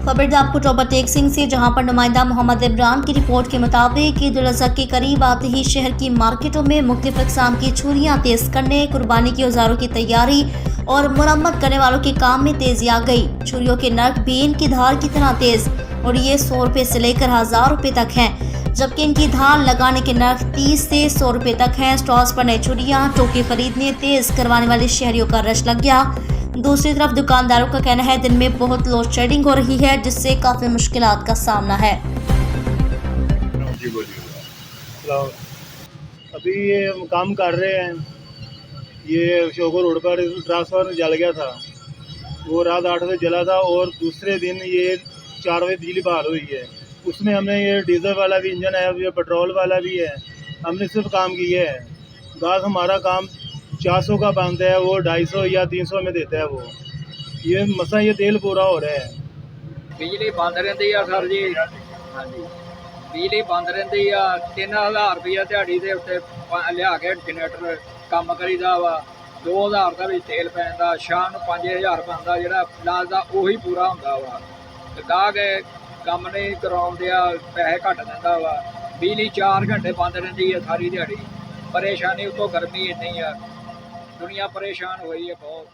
खबर आपको topper take Singh से, जहां पर नुमाइंदा मोहम्मद इमरान की रिपोर्ट के मुताबिक ईद उल अजहा के करीब आते ही शहर की मार्केटों में मुख्तलिफ अक़साम की छुरियां तेज करने, कुर्बानी के औजारों की तैयारी और मुरम्मत करने वालों के काम में तेजी आ गई। छुरियों के नग भी इनकी धार की तरह तेज और ये 100 रुपये से लेकर 1000 रुपये तक हैं, जबकि इनकी धार लगाने के नर्ख 30 से 100 रुपये तक हैं। स्टॉल्स पर नई छुरियां टोके खरीदने तेज करवाने वाले शहरियों का रश लग गया। दूसरी तरफ दुकानदारों का कहना है दिन में बहुत लोड शेडिंग हो रही है, जिससे काफ़ी मुश्किलात का सामना है। जी बोलिए। अभी ये हम काम कर रहे हैं, ये शोको रोड पर ट्रांसफार्मर जल गया था, वो रात 8 बजे जला था और दूसरे दिन ये 4 बजे बिजली बहाल हुई है। उसमें हमने ये डीजल वाला भी इंजन है, ये पेट्रोल वाला भी है, हमने सिर्फ काम किया है। गाज हमारा काम 400 का बनता है, वो 250 या 300 में देता है। वो ये मसा ये तेल पूरा हो रहा है। बिजली बंद रही है सर जी। हाँ जी, बिजली बंद रही है। 3000 रुपया दिहाड़ी के उत्ते लिया के जनरेटर काम करीदा वा। 2000 का भी तेल पैंदा, शाम को 5000 बनता, जो लाजदा उही पूरा होंदा वा। गाहक काम नहीं करवाउंदे, पैसे घट दिंदा वा। बिजली 4 घंटे बंद रही है सारी दिहाड़ी। परेशानी उतो गर्मी इन्नी है, दुनिया परेशान हुई है बहुत।